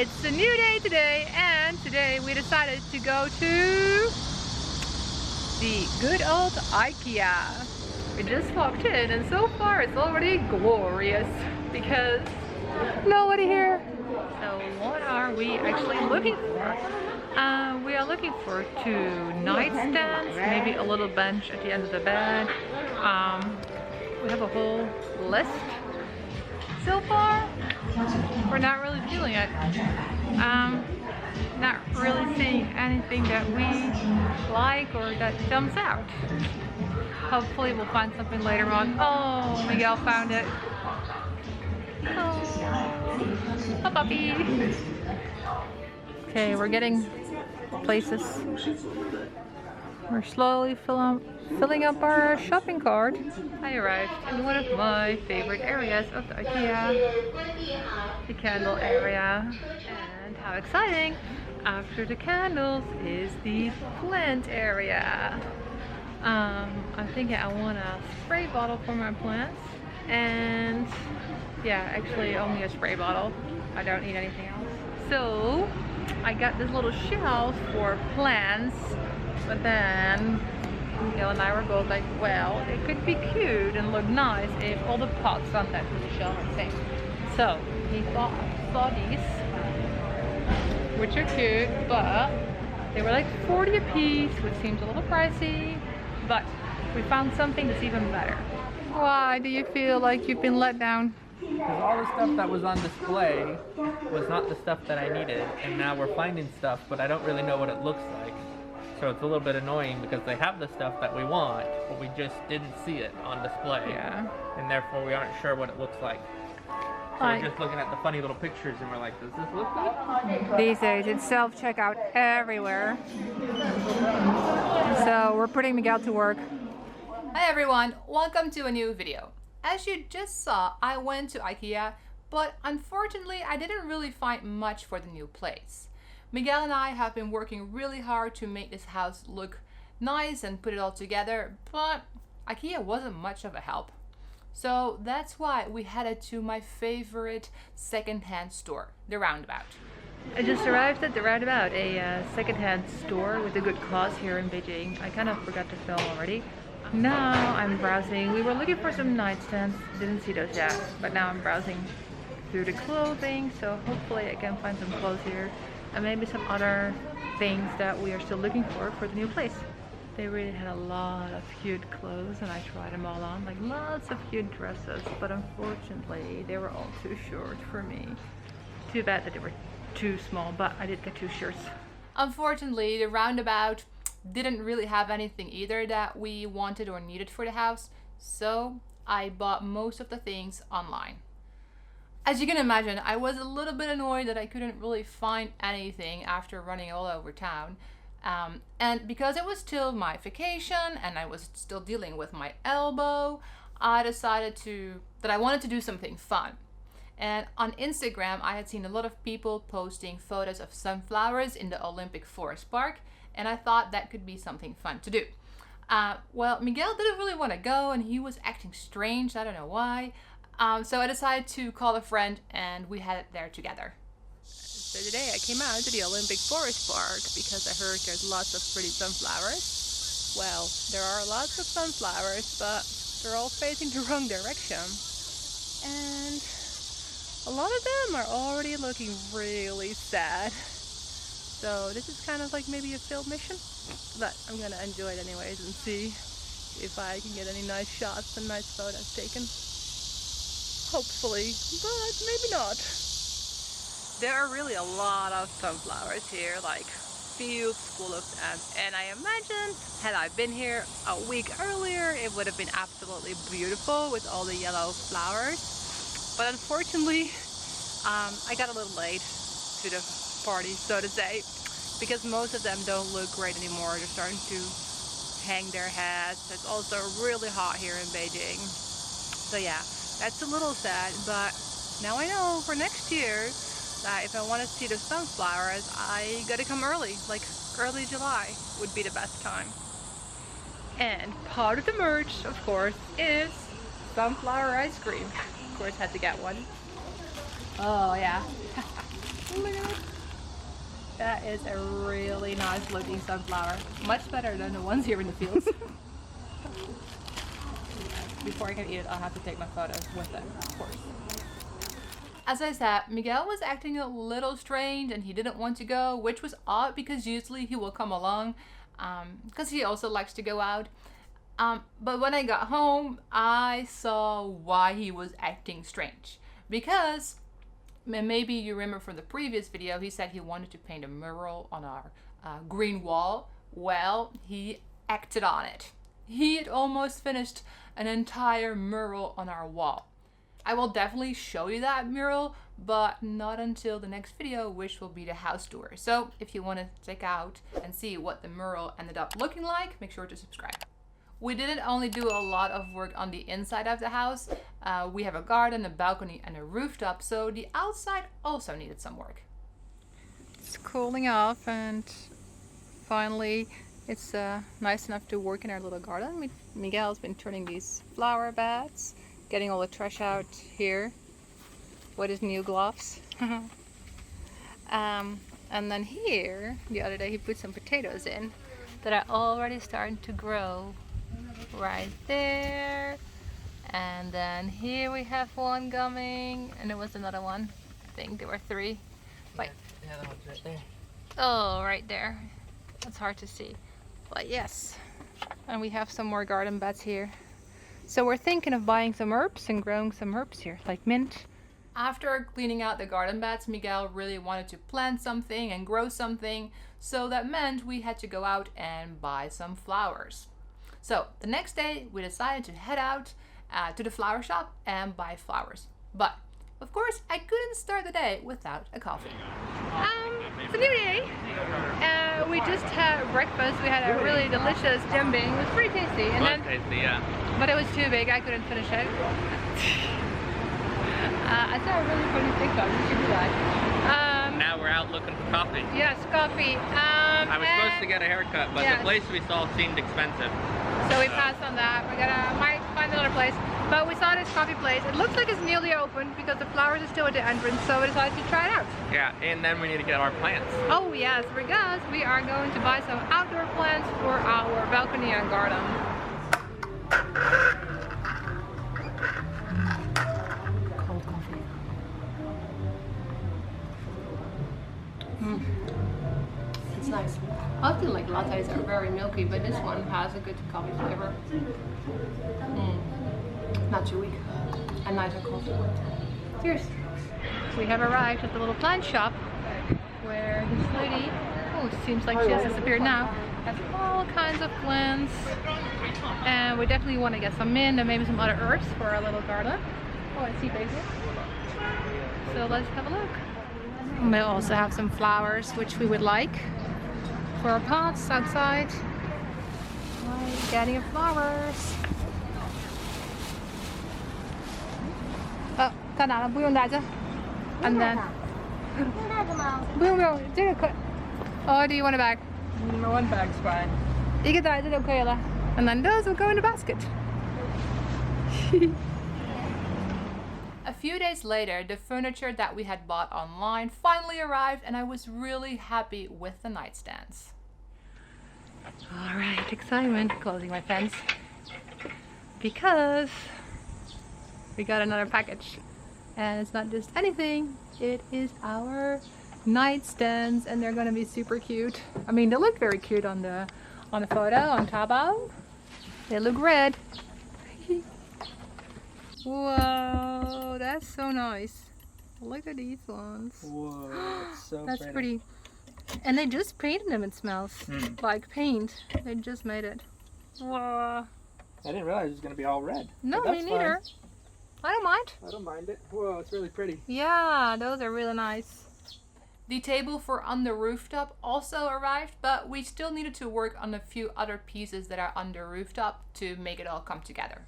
It's a new day today, and today we decided to go to the good old Ikea. We just walked in, and so far it's already glorious because nobody here. So what are we actually looking for? We are looking for 2 nightstands, maybe a little bench at the end of the bed. We have a whole list. So far, we're not really feeling it. Not really seeing anything that we like or that jumps out. Hopefully we'll find something later on. Oh, Miguel found it. Oh, a puppy. Okay, we're getting places. We're slowly filling up our shopping cart. I arrived in one of my favorite areas of the Ikea, the candle area. And how exciting! After the candles is the plant area. I'm thinking I want a spray bottle for my plants. And yeah, actually only a spray bottle. I don't need anything else. So I got this little shelf for plants, but then Miguel and I were both like, well, it could be cute and look nice if all the pots on that little shelf are the same. So he saw these, which are cute, but they were like 40 a piece, which seems a little pricey, but we found something that's even better. Why do you feel like you've been let down? Because all the stuff that was on display was not the stuff that I needed, and now we're finding stuff, but I don't really know what it looks like. So it's a little bit annoying because they have the stuff that we want, but we just didn't see it on display. Yeah. And therefore we aren't sure what it looks like. So we're just looking at the funny little pictures and we're like, does this look good? These days it's self-checkout everywhere. So we're putting Miguel to work. Hi everyone, welcome to a new video. As you just saw, I went to Ikea, but unfortunately I didn't really find much for the new place. Miguel and I have been working really hard to make this house look nice and put it all together, but Ikea wasn't much of a help. So that's why we headed to my favorite second-hand store, the Roundabout. I just arrived at the Roundabout, a second-hand store with a good cause here in Beijing. I kind of forgot to film already. Now I'm browsing. We were looking for some nightstands, didn't see those yet, but now I'm browsing through the clothing, so hopefully I can find some clothes here and maybe some other things that we are still looking for the new place. They really had a lot of cute clothes and I tried them all on, like lots of cute dresses, but unfortunately they were all too short for me. Too bad that they were too small, but I did get 2 shirts. Unfortunately, the Roundabout didn't really have anything either that we wanted or needed for the house, so I bought most of the things online. As you can imagine, I was a little bit annoyed that I couldn't really find anything after running all over town. And because it was still my vacation and I was still dealing with my elbow, I decided that I wanted to do something fun. And on Instagram, I had seen a lot of people posting photos of sunflowers in the Olympic Forest Park, and I thought that could be something fun to do. Well, Miguel didn't really want to go and he was acting strange, I don't know why. So I decided to call a friend and we headed there together. So today I came out to the Olympic Forest Park because I heard there's lots of pretty sunflowers. Well, there are lots of sunflowers, but they're all facing the wrong direction. And a lot of them are already looking really sad. So this is kind of like maybe a failed mission, but I'm gonna enjoy it anyways and see if I can get any nice shots and nice photos taken. Hopefully, but maybe not. There are really a lot of sunflowers here, like fields full of them. And I imagine had I been here a week earlier, it would have been absolutely beautiful with all the yellow flowers. But unfortunately, I got a little late to the party, so to say, because most of them don't look great anymore. They're starting to hang their heads. It's also really hot here in Beijing. So yeah. That's a little sad, but now I know for next year that if I want to see the sunflowers, I gotta come early, like early July would be the best time. And part of the merch, of course, is sunflower ice cream. Of course, had to get one. Oh yeah. Look at it. That is a really nice looking sunflower. Much better than the ones here in the fields. Before I can eat it, I'll have to take my photos with it, of course. As I said, Miguel was acting a little strange and he didn't want to go, which was odd because usually he will come along because he also likes to go out. But when I got home, I saw why he was acting strange. Because, maybe you remember from the previous video, he said he wanted to paint a mural on our green wall. Well, he acted on it. He had almost finished an entire mural on our wall. I will definitely show you that mural, but not until the next video, which will be the house tour. So if you want to check out and see what the mural ended up looking like, make sure to subscribe. We didn't only do a lot of work on the inside of the house. We have a garden, a balcony, and a rooftop, so the outside also needed some work. It's cooling off, and finally it's nice enough to work in our little garden. Miguel's been turning these flower beds, getting all the trash out here with his new gloves. And then here, the other day, he put some potatoes in that are already starting to grow. Right there. And then here we have one coming, and there was another one. I think there were 3. Wait. Yeah, the one's right there. Oh, right there. That's hard to see. But yes. And we have some more garden beds here. So we're thinking of buying some herbs and growing some herbs here, like mint. After cleaning out the garden beds, Miguel really wanted to plant something and grow something. So that meant we had to go out and buy some flowers. So the next day we decided to head out to the flower shop and buy flowers. But of course I couldn't start the day without a coffee. It's a new day. We just had breakfast. We had a really delicious jambing. It was pretty tasty. Tasty, yeah. But it was too big. I couldn't finish it. I saw a really funny TikTok. You should do that. Now we're out looking for coffee. Yes, coffee. I was supposed to get a haircut, but yes. the place we saw seemed expensive. So we passed on that. Might find another place. But we saw this coffee place. It looks like it's nearly open because the flowers are still at the entrance, so we decided to try it out. Yeah, and then we need to get our plants. Oh yes, because we are going to buy some outdoor plants for our balcony and garden. Cold coffee. It's nice. I feel like lattes are very milky, but this one has a good coffee flavor. Not too weak. And nice and cold. Cheers. We have arrived at the little plant shop where this lady, oh, it seems like she has disappeared now, has all kinds of plants. And we definitely want to get some mint and maybe some other herbs for our little garden. Oh, I see basil. So let's have a look. We also have some flowers which we would like for our pots outside. Getting of flowers. And then oh, do you want a bag? No, one bag's fine. And then those will go in the basket. A few days later, the furniture that we had bought online finally arrived, and I was really happy with the nightstands. Alright, excitement. Closing my fence. Because we got another package. And it's not just anything, it is our nightstands, and they're gonna be super cute. I mean, they look very cute on the photo on Roundabout. They look red. Whoa, that's so nice. Look at these ones. Whoa, that's so that's pretty. And they just painted them, it smells like paint. They just made it. Whoa. I didn't realize it was gonna be all red. No, me neither. Fine. I don't mind. I don't mind it. Whoa, it's really pretty. Yeah, those are really nice. The table for on the rooftop also arrived, but we still needed to work on a few other pieces that are on the rooftop to make it all come together.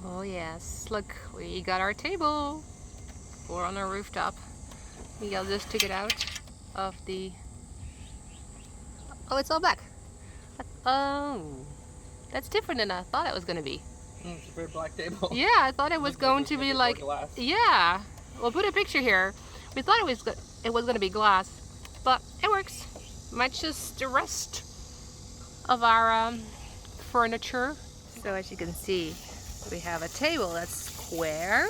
Oh yes, look, we got our table for on our rooftop. Miguel just took it out of the... Oh, it's all black. Oh, that's different than I thought it was going to be. It's a very black table. Yeah, I thought it was going to be like... glass. Yeah, we'll put a picture here. We thought it was going to be glass, but it works. Matches the rest of our furniture. So as you can see, we have a table that's square,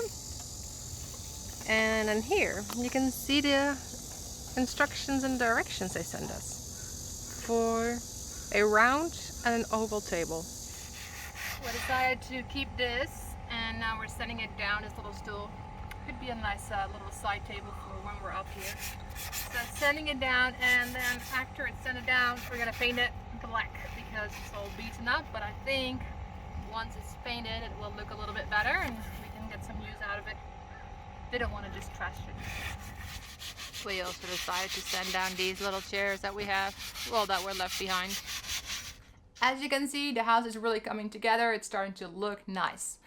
and in here you can see the instructions and directions they send us for a round and an oval table. We decided to keep this, and now we're setting it down, this little stool. Could be a nice little side table for when we're up here. So setting it down, and then after it's sent down, we're gonna paint it black because it's all beaten up, but I think once it's painted it will look a little bit better and we can get some use out of it. Didn't want to just trash it. We also decided to send down these little chairs that we have, well, that were left behind. As you can see, the house is really coming together. It's starting to look nice.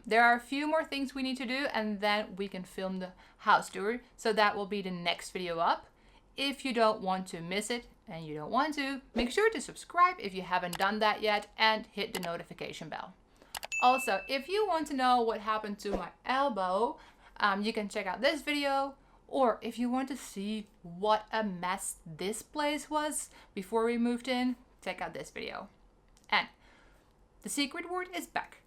There are a few more things we need to do, and then we can film the house tour. So that will be the next video up. If you don't want to miss it, and you don't want to, make sure to subscribe if you haven't done that yet, and hit the notification bell. Also, if you want to know what happened to my elbow, you can check out this video. Or if you want to see what a mess this place was before we moved in, check out this video. And the secret word is back.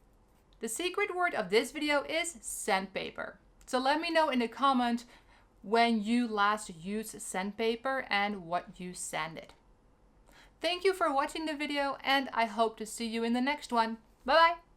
The secret word of this video is sandpaper. So let me know in the comment when you last used sandpaper and what you sanded. Thank you for watching the video, and I hope to see you in the next one. Bye bye!